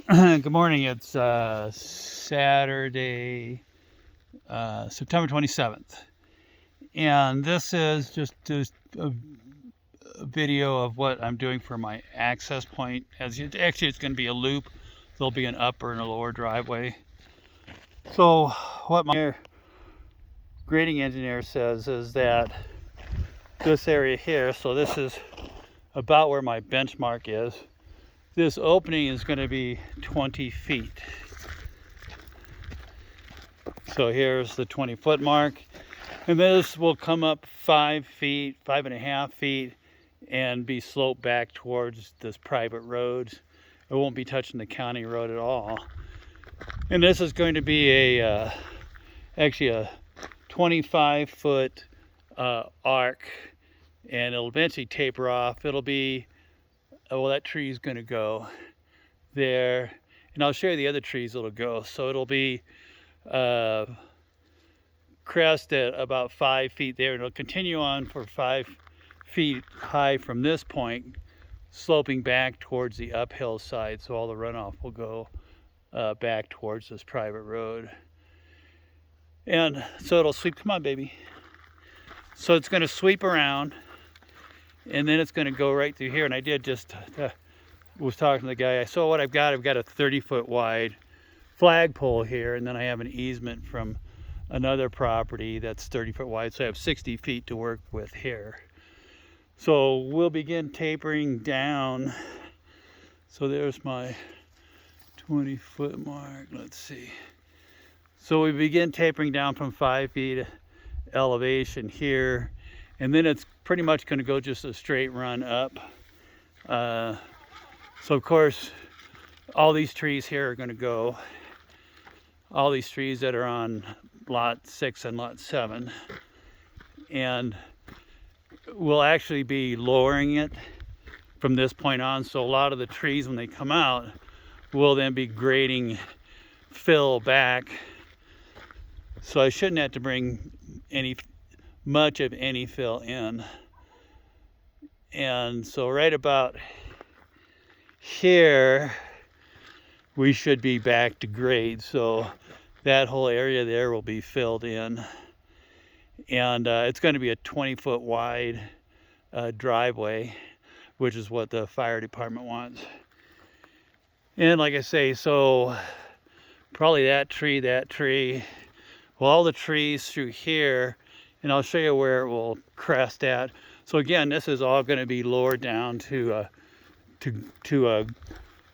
Good morning. It's Saturday, September 27th. And this is just a video of what I'm doing for my access point. Actually, it's going to be a loop. There'll be an upper and a lower driveway. So what my grading engineer says is that this area here, so this is about where my benchmark is. This opening is going to be 20 feet. So here's the 20-foot mark. And this will come up 5 feet, 5.5 feet, and be sloped back towards this private road. It won't be touching the county road at all. And this is going to be actually a 25-foot arc, and it'll eventually taper off. It'll be, well, that tree is going to go there, and I'll show you the other trees that'll go. So it'll be crest at about 5 feet there, and it'll continue on for 5 feet high from this point, sloping back towards the uphill side, so all the runoff will go back towards this private road. And so it'll sweep, come on baby. So it's going to sweep around, and then it's going to go right through here. And I did just was talking to the guy. I saw what I've got a 30-foot wide flagpole here, and then I have an easement from another property that's 30-foot wide, so I have 60 feet to work with here. So we'll begin tapering down. So there's my 20-foot mark. Let's see. So we begin tapering down from 5 feet elevation here, and then it's pretty much going to go just a straight run up. So of course all these trees here are going to go, all these trees that are on lot 6 and lot 7, and we'll actually be lowering it from this point on. So a lot of the trees, when they come out, will then be grading fill back. So I shouldn't have to bring much of any fill in. And so right about here we should be back to grade. So that whole area there will be filled in, and it's going to be a 20-foot wide driveway, which is what the fire department wants. And like I say, so probably that tree, well, all the trees through here, and I'll show you where it will crest at. So again, this is all going to be lowered down to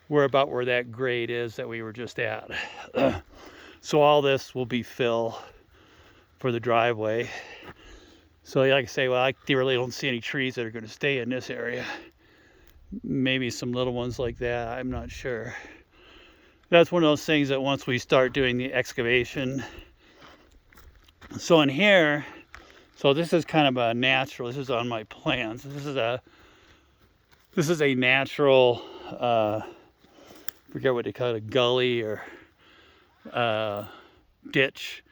where that grade is that we were just at. So all this will be fill for the driveway. So like I say, well, I really don't see any trees that are going to stay in this area. Maybe some little ones like that, I'm not sure. That's one of those things that once we start doing the excavation. So in here, so this is kind of a natural, this is on my plans. This is a natural, forget what they call it, a gully or ditch.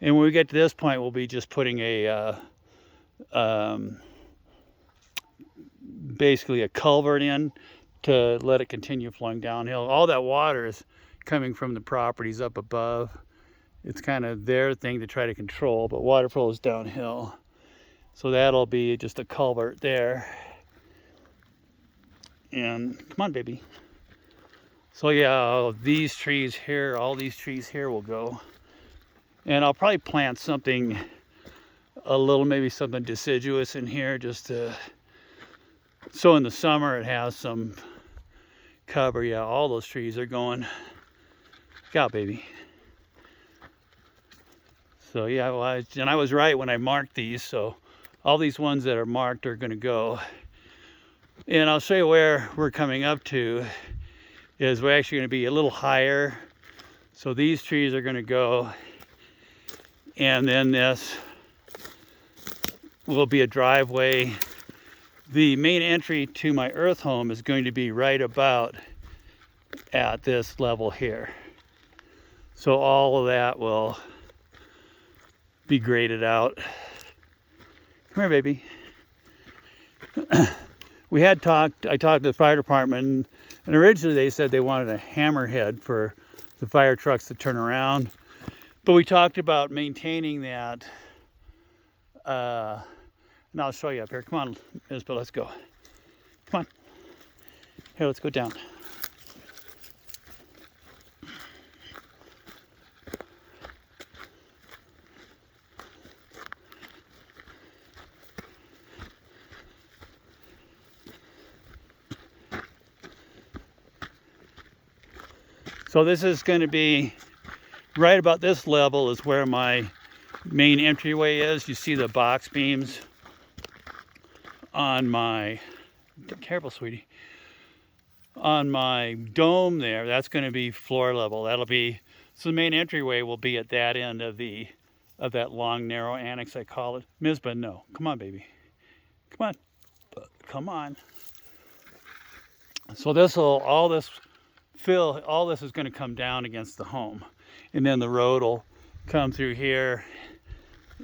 And when we get to this point, we'll be just putting a basically a culvert in to let it continue flowing downhill. All that water is coming from the properties up above. It's kind of their thing to try to control, but water flows downhill. So that'll be just a culvert there. And come on, baby. So yeah, these trees here, all these trees here will go. And I'll probably plant something maybe something deciduous in here, just to, so in the summer it has some cover. Yeah, all those trees are going. Go, baby. So yeah, well, I was right when I marked these. So all these ones that are marked are going to go. And I'll show you where we're coming up to. Is we're actually going to be a little higher. So these trees are going to go, and then this will be a driveway. The main entry to my earth home is going to be right about at this level here. So all of that will be graded out. Come here, baby. I talked to the fire department, and originally they said they wanted a hammerhead for the fire trucks to turn around. But we talked about maintaining that. And I'll show you up here. Come on, Isabel, let's go. Come on. Here, let's go down. So this is going to be right about this level is where my main entryway is. You see the box beams on my, careful sweetie, on my dome there. That's going to be floor level. That'll be, so the main entryway will be at that end of that long narrow annex, I call it. Mizpah, no, come on baby, come on, come on. So this will, all this is going to come down against the home, and then the road will come through here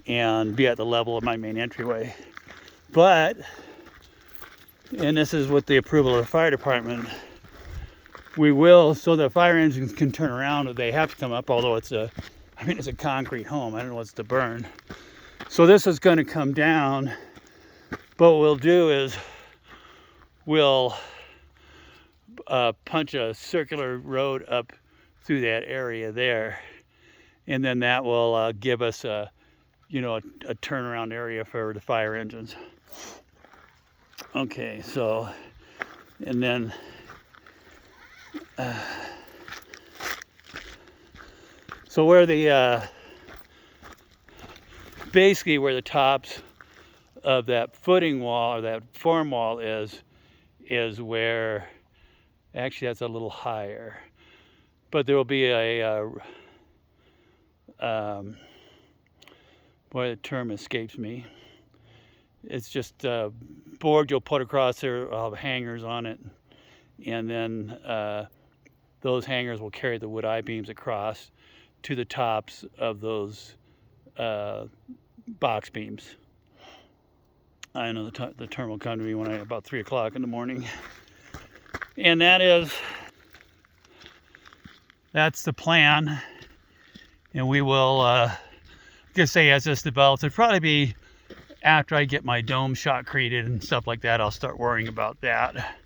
and be at the level of my main entryway. But, and this is with the approval of the fire department, we will, so the fire engines can turn around, they have to come up, although it's a concrete home, I don't know what's to burn. So this is going to come down, but what we'll do is we'll punch a circular road up through that area there, and then that will give us a turnaround area for the fire engines. Okay, so, and then so where the basically where the tops of that footing wall or that form wall is where, actually that's a little higher, but there will be a boy, the term escapes me. It's just a board you'll put across there, I'll have hangers on it, and then those hangers will carry the wood I-beams across to the tops of those box beams. I know the term will come to me when about 3 o'clock in the morning. And that's the plan. And we will, just say as this develops, it'll probably be after I get my dome shotcreted and stuff like that, I'll start worrying about that.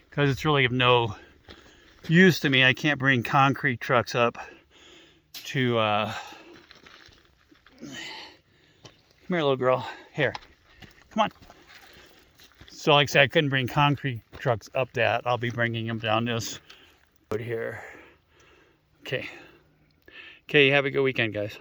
Because it's really of no use to me. I can't bring concrete trucks up to, come here little girl, here, come on. So like I said, I couldn't bring concrete trucks up that. I'll be bringing them down this road here. Okay, have a good weekend, guys.